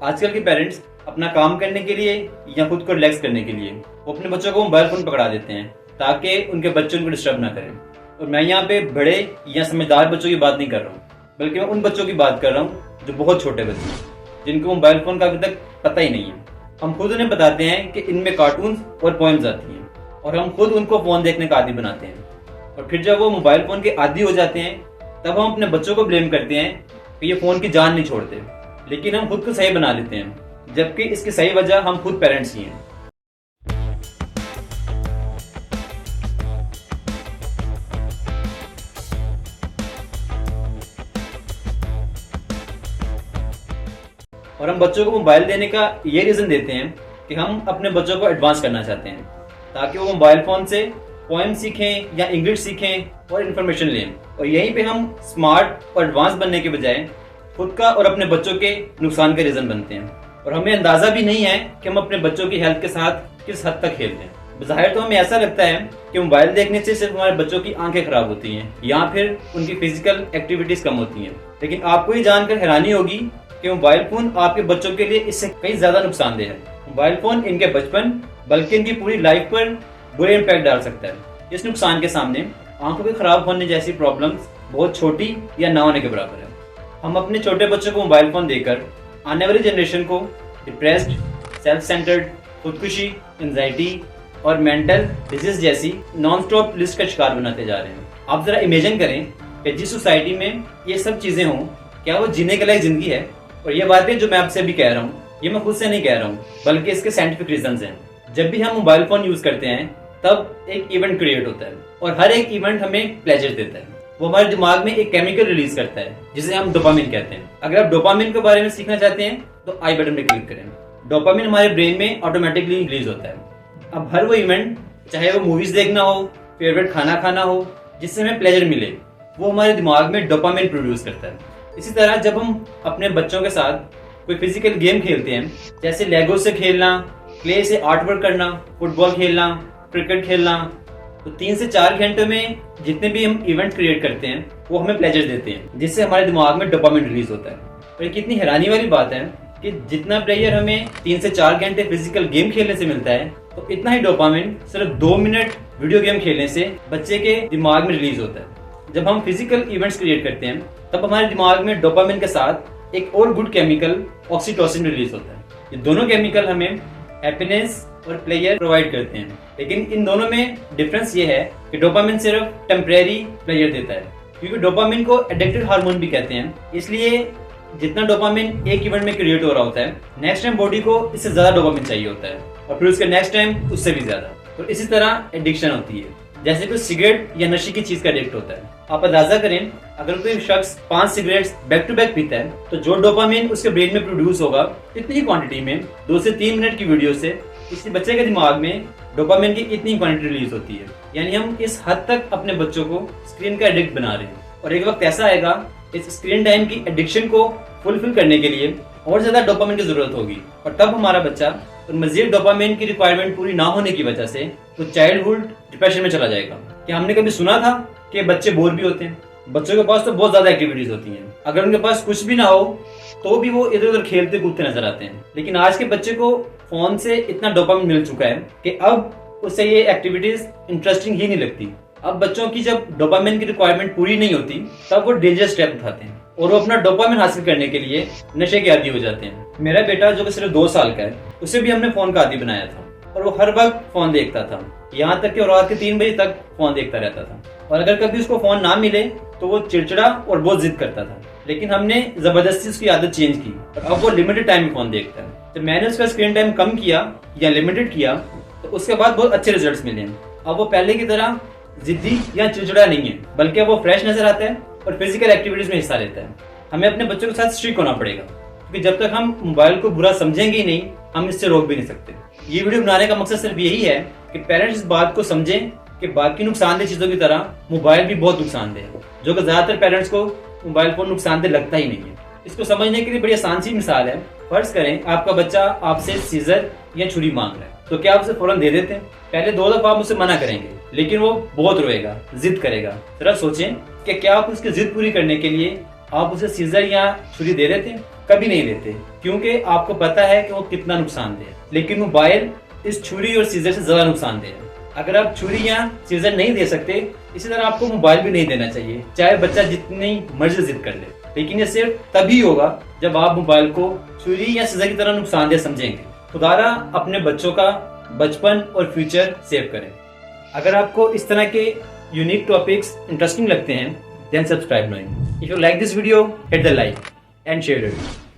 आजकल के पेरेंट्स अपना काम करने के लिए या खुद को रिलैक्स करने के लिए वो अपने बच्चों को मोबाइल फोन पकड़ा देते हैं ताकि उनके बच्चे उनको डिस्टर्ब ना करें। और मैं यहाँ पे बड़े या समझदार बच्चों की बात नहीं कर रहा हूँ, बल्कि मैं उन बच्चों की बात कर रहा हूँ जो बहुत छोटे बच्चे हैं, जिनको मोबाइल फोन का अभी तक पता ही नहीं है। हम खुद उन्हें बताते हैं कि इनमें कार्टून्स और पोएम्स आती हैं और हम खुद उनको फोन देखने का आदी बनाते हैं। और फिर जब वो मोबाइल फोन के आदी हो जाते हैं तब हम अपने बच्चों को ब्लेम करते हैं कि ये फोन की जान नहीं छोड़ते, लेकिन हम खुद को सही बना लेते हैं, जबकि इसकी सही वजह हम खुद पेरेंट्स ही हैं। और हम बच्चों को मोबाइल देने का ये रीजन देते हैं कि हम अपने बच्चों को एडवांस करना चाहते हैं ताकि वो मोबाइल फोन से पोएम सीखें या इंग्लिश सीखें और इन्फॉर्मेशन लें। और यहीं पे हम स्मार्ट और एडवांस बनने के बजाय खुद का और अपने बच्चों के नुकसान का रीजन बनते हैं। और हमें अंदाजा भी नहीं है कि हम अपने बच्चों की हेल्थ के साथ किस हद तक खेलते हैं। ज़ाहिर तो हमें ऐसा लगता है कि मोबाइल देखने से सिर्फ हमारे बच्चों की आंखें खराब होती हैं या फिर उनकी फिजिकल एक्टिविटीज कम होती हैं, लेकिन आपको ये जानकर हैरानी होगी कि मोबाइल फोन आपके बच्चों के लिए इससे कई ज्यादा नुकसानदेह है। मोबाइल फोन इनके बचपन बल्कि इनकी पूरी लाइफ पर बुरे इम्पैक्ट डाल सकता है। इस नुकसान के सामने आंखों के खराब होने जैसी प्रॉब्लम्स बहुत छोटी या ना होने के बराबर है। हम अपने छोटे बच्चों को मोबाइल फोन देकर आने वाली जनरेशन को डिप्रेस्ड, सेल्फ सेंटर्ड, खुदकुशी, एंजाइटी और मेंटल डिजीज जैसी नॉन स्टॉप लिस्ट का शिकार बनाते जा रहे हैं। आप जरा इमेजिन करें कि जिस सोसाइटी में ये सब चीजें हों, क्या वो जीने के लायक जिंदगी है? और ये बातें जो मैं आपसे भी कह रहा हूँ, ये मैं खुद से नहीं कह रहा हूँ, बल्कि इसके साइंटिफिक रीजंस हैं। जब भी हम मोबाइल फोन यूज करते हैं तब एक इवेंट क्रिएट होता है और हर एक इवेंट हमें प्लेजर देता है। वो हमारे दिमाग में एक केमिकल रिलीज करता है जिसे हम डोपामिन कहते हैं। अगर आप डोपामिन के बारे में सीखना चाहते हैं तो आई बटन पे क्लिक करें। डोपामिन हमारे ब्रेन में ऑटोमेटिकली रिलीज होता है। अब हर वो इवेंट, चाहे वो मूवीज देखना हो, फेवरेट खाना खाना हो, जिससे हमें प्लेजर मिले, वो हमारे दिमाग में डोपामिन प्रोड्यूस करता है। इसी तरह जब हम अपने बच्चों के साथ कोई फिजिकल गेम खेलते हैं, जैसे लेगो से खेलना, क्ले से आर्ट वर्क करना, फुटबॉल खेलना, क्रिकेट खेलना, तो 3 से 4 घंटे में जितने भी हम इवेंट क्रिएट करते हैं वो हमें प्लेजर देते हैं, जिससे हमारे दिमाग में डोपामिन रिलीज होता है। और ये कितनी हैरानी वाली बात है कि जितना प्लेजर हमें 3 से 4 घंटे फिजिकल गेम खेलने से मिलता है, तो इतना ही डोपामिन सिर्फ 2 मिनट वीडियो गेम खेलने से बच्चे के दिमाग में रिलीज होता है। जब हम फिजिकल इवेंट्स क्रिएट करते हैं तब हमारे दिमाग में डोपामिन के साथ एक और गुड केमिकल ऑक्सीटोसिन रिलीज होता है। ये दोनों केमिकल हमें हैप्पीनेस और प्लेजर प्रोवाइड करते हैं, लेकिन इन दोनों में डिफरेंस ये है कि डोपामिन सिर्फ टेम्परेरी प्लेजर देता है, क्योंकि डोपामिन को एडिक्टिव हार्मोन भी कहते हैं। इसलिए जितना डोपामिन एक इवेंट में क्रिएट हो रहा होता है, नेक्स्ट टाइम बॉडी को इससे ज्यादा डोपामिन चाहिए होता है और फिर उसके नेक्स्ट टाइम उससे भी ज्यादा। तो इसी तरह एडिक्शन होती है, जैसे कोई सिगरेट या नशे की चीज का एडिक्ट होता है। आप अंदाजा करें, अगर कोई शख्स 5 सिगरेट्स बैक टू बैक पीता है तो जो डोपामिन उसके ब्रेन में प्रोड्यूस होगा इतनी ही क्वांटिटी में 2 से 3 मिनट की वीडियो से इसी बच्चे के दिमाग में डोपामिन की इतनी क्वांटिटी रिलीज होती है। यानी हम इस हद तक अपने बच्चों को स्क्रीन का एडिक्ट बना रहे हैं। और एक वक्त ऐसा आएगा इस स्क्रीन टाइम की एडिक्शन को फुलफिल करने के लिए और ज्यादा डोपामिन की जरूरत होगी, और तब हमारा बच्चा और मजीद डोपामिन की रिक्वायरमेंट पूरी ना होने की वजह से वो चाइल्डहुड डिप्रेशन में चला जाएगा। क्या हमने कभी सुना था कि बच्चे बोर भी होते हैं? बच्चों के पास तो बहुत ज्यादा एक्टिविटीज होती हैं। अगर उनके पास कुछ भी ना हो तो भी वो इधर उधर खेलते कूदते नजर आते हैं। लेकिन आज के बच्चे को फोन से इतना डोपामिन मिल चुका है कि अब उसे ये एक्टिविटीज इंटरेस्टिंग ही नहीं लगती। अब बच्चों की जब डोपामिन की रिक्वायरमेंट पूरी नहीं होती तब वो डेंजरस स्टेप उठाते हैं और वो अपना डोपामिन हासिल करने के लिए नशे के आदी हो जाते हैं। मेरा बेटा जो कि सिर्फ 2 साल का है, उसे भी हमने फोन का आदी बनाया था और वो हर वक्त फोन देखता था, यहाँ तक कि रात के 3 बजे तक फोन देखता रहता था। और अगर कभी उसको फोन ना मिले तो वो चिड़चिड़ा और बहुत जिद करता था। लेकिन हमने जबरदस्ती उसकी आदत चेंज की और अब वो लिमिटेड टाइम में फोन देखता है। जब मैंने उसका स्क्रीन टाइम कम किया या लिमिटेड किया तो उसके बाद बहुत अच्छे रिजल्ट्स मिले। अब वो पहले की तरह जिद्दी या चिड़चिड़ा नहीं है, बल्कि अब वो फ्रेश नजर आता है और फिजिकल एक्टिविटीज में हिस्सा लेता है। हमें अपने बच्चों के साथ स्ट्रिक्ट होना पड़ेगा, क्योंकि जब तक हम मोबाइल को बुरा समझेंगे ही नहीं, हम इससे रोक भी नहीं सकते। ये वीडियो बनाने का मकसद सिर्फ यही है कि पेरेंट्स इस बात को समझें कि बाकी नुकसानदेह चीजों की तरह मोबाइल भी बहुत नुकसानदेह है, जो कि ज्यादातर पेरेंट्स को मोबाइल फोन नुकसानदेह लगता ही नहीं है। इसको समझने के लिए बड़ी आसान सी मिसाल है। फर्ज करें आपका बच्चा आपसे सीजर या छुरी मांग रहा है, तो क्या आप उसे फौरन दे देते हैं? पहले 2 दफा आप उसे मना करेंगे, लेकिन वो बहुत रोएगा, जिद करेगा। जरा सोचें कि क्या आप उसकी जिद पूरी करने के लिए आप उसे सीजर या छुरी दे देते हैं? कभी नहीं देते, क्योंकि आपको पता है कि वो कितना नुकसानदेह है। लेकिन मोबाइल इस छुरी और सीजर से ज्यादा नुकसानदेह है। अगर आप छुरी या सीजर नहीं दे सकते, इसी तरह आपको मोबाइल भी नहीं देना चाहिए, चाहे बच्चा जितनी मर्जी जिद कर ले। लेकिन ये सिर्फ तभी होगा जब आप मोबाइल को छुरी या सीजर की तरह नुकसानदेह समझेंगे। खुदारा अपने बच्चों का बचपन और फ्यूचर सेव करें। अगर आपको इस तरह के यूनिक टॉपिक्स इंटरेस्टिंग लगते हैं, then subscribe now. If you like this video, hit the like and share it.